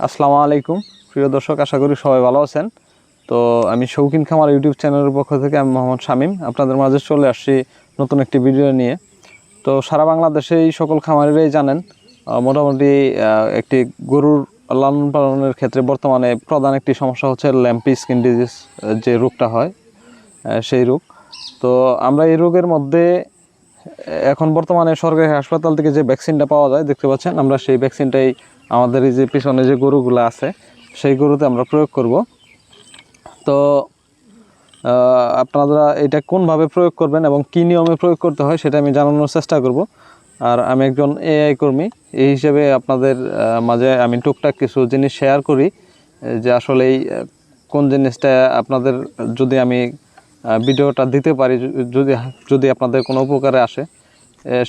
আসসালামু আলাইকুম প্রিয় দর্শক, আশা করি সবাই ভালো আছেন। তো আমি শৌখিন খামার ইউটিউব চ্যানেলের পক্ষ থেকে আমি মোহাম্মদ শামীম আপনাদের মাঝে চলে আসছি নতুন একটি ভিডিও নিয়ে। তো সারা বাংলাদেশে এই সকল খামারিরাই জানেন মোটামুটি একটি গরুর লালন পালনের ক্ষেত্রে বর্তমানে প্রধান একটি সমস্যা হচ্ছে ল্যাম্পি স্কিন ডিজিজ, যে রোগটা হয় সেই রোগ। তো আমরা এই রোগের মধ্যে এখন বর্তমানে সরকারি হাসপাতাল থেকে যে ভ্যাকসিনটা পাওয়া যায় দেখতে পাচ্ছেন, আমরা সেই ভ্যাকসিনটাই আমাদের এই যে পিছনে যে গরুগুলো আছে সেই গরুতে আমরা প্রয়োগ করব। তো আপনারা এটা কোনভাবে প্রয়োগ করবেন এবং কী নিয়মে প্রয়োগ করতে হয় সেটা আমি জানানোর চেষ্টা করব। আর আমি একজন এআই কর্মী, এই হিসেবে আপনাদের মাঝে আমি টুকটাক কিছু জিনিস শেয়ার করি যে আসলে এই কোন জিনিসটা আপনাদের যদি আমি ভিডিওটা দিতে পারি, যদি আপনাদের কোনো উপকারে আসে,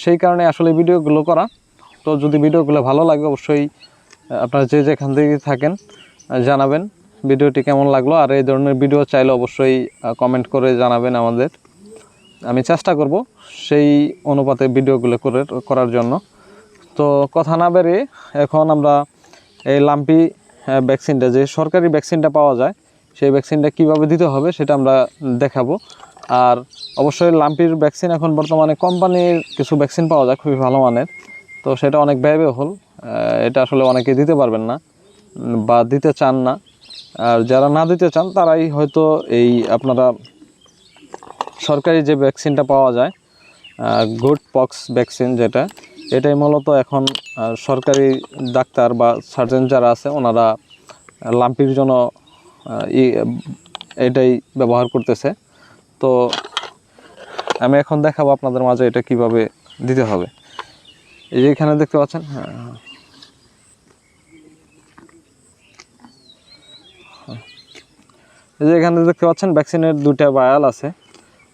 সেই কারণে আসলে ভিডিওগুলো করা। তো যদি ভিডিওগুলো ভালো লাগে অবশ্যই আপনারা যে যেখান থেকে থাকেন জানাবেন ভিডিওটি কেমন লাগলো। আর এই ধরনের ভিডিও চাইলে অবশ্যই কমেন্ট করে জানাবেন আমাদের, আমি চেষ্টা করব সেই অনুপাতে ভিডিওগুলো করার জন্য। তো কথা না বেরিয়ে এখন আমরা এই লাম্পি ভ্যাকসিনটা, যে সরকারি ভ্যাকসিনটা পাওয়া যায় সেই ভ্যাকসিনটা কীভাবে দিতে হবে সেটা আমরা দেখাবো। আর অবশ্যই লাম্পির ভ্যাকসিন এখন বর্তমানে কোম্পানির কিছু ভ্যাকসিন পাওয়া যায় খুবই ভালো মানের, তো সেটা অনেক ব্যয়বহুল, এটা আসলে অনেকে দিতে পারবেন না বা দিতে চান না। আর যারা না দিতে চান তারাই হয়তো এই আপনারা সরকারি যে ভ্যাকসিনটা পাওয়া যায় গুড পক্স ভ্যাকসিন, এটাই মূলত এখন সরকারি ডাক্তার বা সার্জন যারা আছে ওনারা লাম্পির জন্য এটাই ব্যবহার করতেছে। তো আমি এখন দেখাবো আপনাদের মাঝে এটা কিভাবে দিতে হবে। এই যে এখানে দেখতে পাচ্ছেন, এই যে এখানে দেখতে পাচ্ছেন ভ্যাকসিনের দুইটা ভায়াল আছে,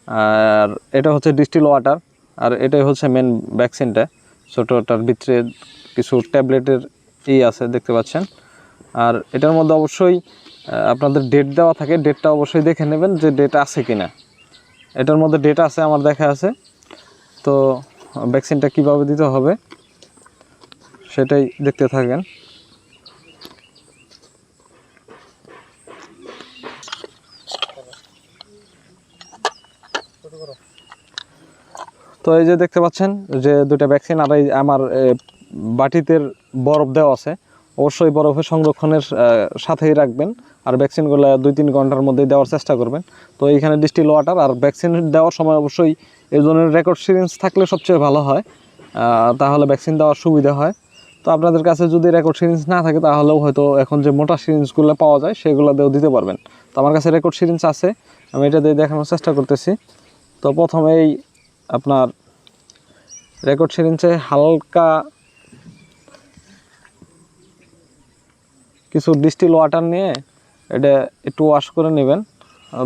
আর এটা হচ্ছে ডিস্টিল ওয়াটার, আর এটাই হচ্ছে মেন ভ্যাকসিনটা। ছোটোটার ভিতরে কিছু ট্যাবলেটের আছে দেখতে পাচ্ছেন। আর এটার মধ্যে অবশ্যই আপনাদের ডেট দেওয়া থাকে, ডেটটা অবশ্যই দেখে নেবেন যে ডেট আছে কিনা। এটার মধ্যে ডেট আছে, আমার দেখা আছে। তো ভ্যাকসিনটা কিভাবে দিতে হবে সেটাই দেখতে থাকেন। তো এই যে দেখতে পাচ্ছেন যে দুটা ভ্যাকসিন, আর এই আমার বাটিতে বরফ দেওয়া আছে, অবশ্যই বরফের সংরক্ষণের সাথেই রাখবেন। আর ভ্যাকসিনগুলো 2-3 ঘন্টার মধ্যে দেওয়ার চেষ্টা করবেন। তো এইখানে ডিস্টিল ওয়াটার, আর ভ্যাকসিন দেওয়ার সময় অবশ্যই এই ধরনের রেকর্ড সিরিঞ্জ থাকলে সবচেয়ে ভালো হয়, তাহলে ভ্যাকসিন দেওয়ার সুবিধা হয়। তো আপনাদের কাছে যদি রেকর্ড সিরিঞ্জ না থাকে তাহলেও হয়তো এখন যে মোটা সিরিঞ্জগুলো পাওয়া যায় সেগুলো দিয়েও দিতে পারবেন। তো আমার কাছে রেকর্ড সিরিঞ্জ আছে, আমি এটা দিয়ে দেখানোর চেষ্টা করতেছি। তো প্রথমেই আপনার রেকর্ড সিরিঞ্জে হালকা কিছু ডিস্টিল ওয়াটার নিয়ে এটা একটু ওয়াশ করে নেবেন,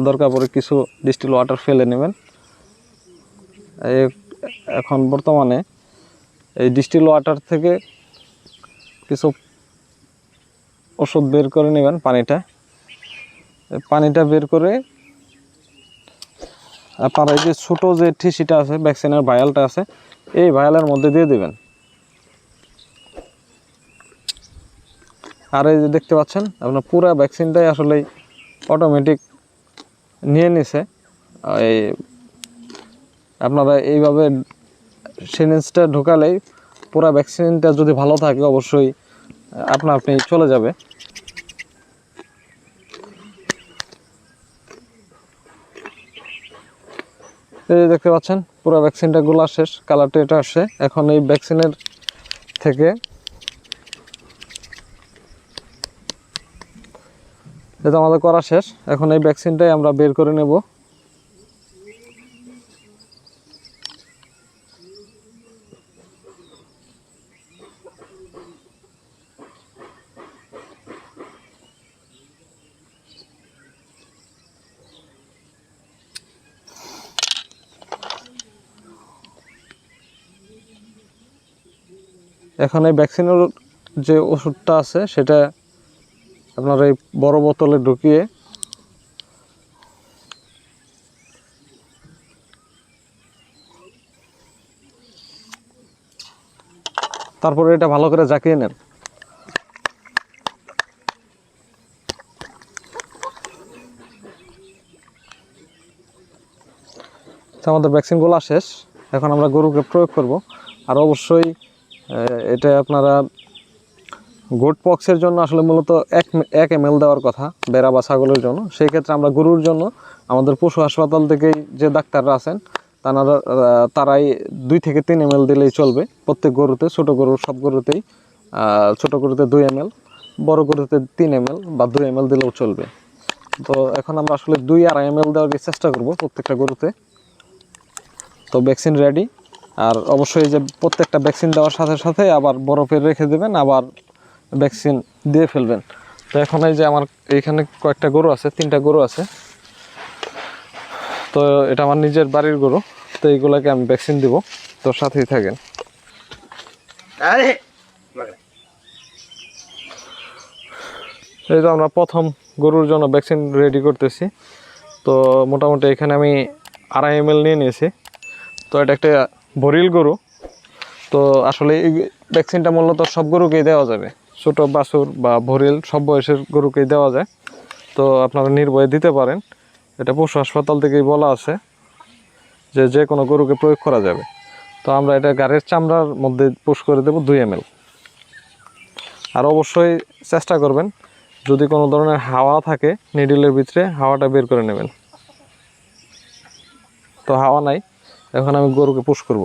দরকার পড়ে কিছু ডিস্টিল ওয়াটার ফেলে নেবেন। এখন বর্তমানে এই ডিস্টিল ওয়াটার থেকে কিছু ওষুধ বের করে নেবেন, পানিটা বের করে আপনারা এই যে ছোটো যে ঠিসিটা আছে, ভ্যাকসিনের ভায়ালটা আছে, এই ভায়ালের মধ্যে দিয়ে দেবেন। আর এই যে দেখতে পাচ্ছেন আপনার পুরো ভ্যাকসিনটাই আসলে অটোমেটিক নিয়ে নিছে। এই আপনারা এইভাবে সিরিঞ্জটা ঢোকালেই পুরো ভ্যাকসিনটা যদি ভালো থাকে অবশ্যই আপনি চলে যাবে। এই যে দেখতে পাচ্ছেন পুরো ভ্যাকসিনটা গোলা শেষ, কালারটা এটা আসছে। এখন এই ভ্যাকসিনের থেকে এটা আমাদের করা শেষ, এখন এই ভ্যাকসিনটাই আমরা বের করে নেব। এখন এই ভ্যাকসিনের যে ওষুধটা আছে সেটা আপনার এই বড় বোতলে ঢুকিয়ে তারপরে এটা ভালো করে জাকিয়ে নেন। আমাদের ভ্যাকসিনগুলো শেষ। এখন আমরা গরুকে প্রয়োগ করব। আর অবশ্যই এটা আপনারা গোট পক্সের জন্য আসলে মূলত 1 ml দেওয়ার কথা বেড়া বা ছাগলের জন্য। সেই ক্ষেত্রে আমরা গরুর জন্য আমাদের পশু হাসপাতাল থেকেই যে ডাক্তাররা আছেন তারাই 2 থেকে 3 ml দিলেই চলবে প্রত্যেক গরুতে। ছোটো গরুর সব গরুতেই ছোটো গরুতে 2 ml, বড় গরুতে 3 ml বা 2 ml দিলেও চলবে। তো এখন আমরা আসলে 2-2.5 ml দেওয়ার চেষ্টা করব প্রত্যেকটা গরুতে। তো ভ্যাকসিন রেডি। আর অবশ্যই যে প্রত্যেকটা ভ্যাকসিন দেওয়ার সাথে সাথে আবার বরফে রেখে দেবেন, আবার ভ্যাকসিন দিয়ে ফেলবেন। তো এখন এই যে আমার এইখানে কয়েকটা গরু আছে, 3টা গরু আছে। তো এটা আমার নিজের বাড়ির গরু। তো এইগুলোকে আমি ভ্যাকসিন দিব, তো সাথেই থাকেন। এই তো আমরা প্রথম গরুর জন্য ভ্যাকসিন রেডি করতেছি। তো মোটামুটি এখানে আমি 2.5 ml নিয়ে নিয়েছি। তো এটা একটা ভরিল গরু। তো আসলে এই ভ্যাকসিনটা মূলত সব গরুকেই দেওয়া যাবে, ছোটো বাছুর বা ভরিল সব বয়সের গরুকেই দেওয়া যায়। তো আপনারা নির্ভয়ে দিতে পারেন। এটা পশু হাসপাতাল থেকেই বলা আছে যে কোনো গরুকে প্রয়োগ করা যাবে। তো আমরা এটা গাড়ির চামড়ার মধ্যে পুশ করে দেব 2 ml। আর অবশ্যই চেষ্টা করবেন যদি কোনো ধরনের হাওয়া থাকে নিডলের ভিতরে, হাওয়াটা বের করে নেবেন। তো হাওয়া নাই, এখন আমি গরুকে পুশ করব।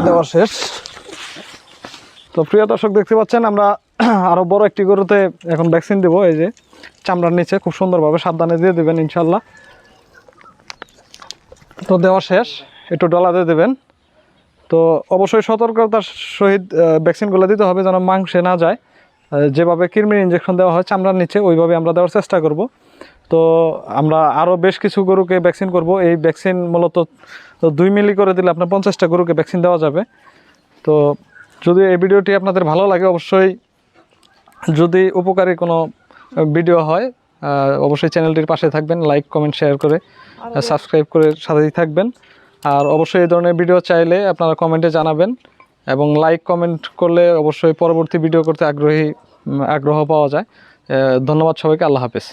দেওয়া শেষ। তো প্রিয় দর্শক দেখতে পাচ্ছেন আমরা আরও বড় একটি গরুতে এখন ভ্যাকসিন দেবো। এই যে চামড়ার নিচে খুব সুন্দরভাবে সাবধানে দিয়ে দেবেন ইনশাল্লাহ। তো দেওয়া শেষ, একটু ডলা দিয়ে দেবেন। তো অবশ্যই সতর্কতার সহিত ভ্যাকসিনগুলো দিতে হবে যেন মাংসে না যায়। যেভাবে কৃমির ইঞ্জেকশন দেওয়া হয় চামড়ার নিচে, ওইভাবে আমরা দেওয়ার চেষ্টা করব। তো আমরা আরও বেশ কিছু গরুকে ভ্যাকসিন করব। এই ভ্যাকসিন মূলত 2 মিলি করে দিলে আপনার 50টা গরুকে ভ্যাকসিন দেওয়া যাবে। তো যদি এই ভিডিওটি আপনাদের ভালো লাগে, অবশ্যই যদি উপকারী কোনো ভিডিও হয় অবশ্যই চ্যানেলটির পাশে থাকবেন, লাইক কমেন্ট শেয়ার করে সাবস্ক্রাইব করে সাথেই থাকবেন। আর অবশ্যই এই ধরনের ভিডিও চাইলে আপনারা কমেন্টে জানাবেন, এবং লাইক কমেন্ট করলে অবশ্যই পরবর্তী ভিডিও করতে আগ্রহ পাওয়া যায়। ধন্যবাদ সবাইকে, আল্লাহ হাফেজ।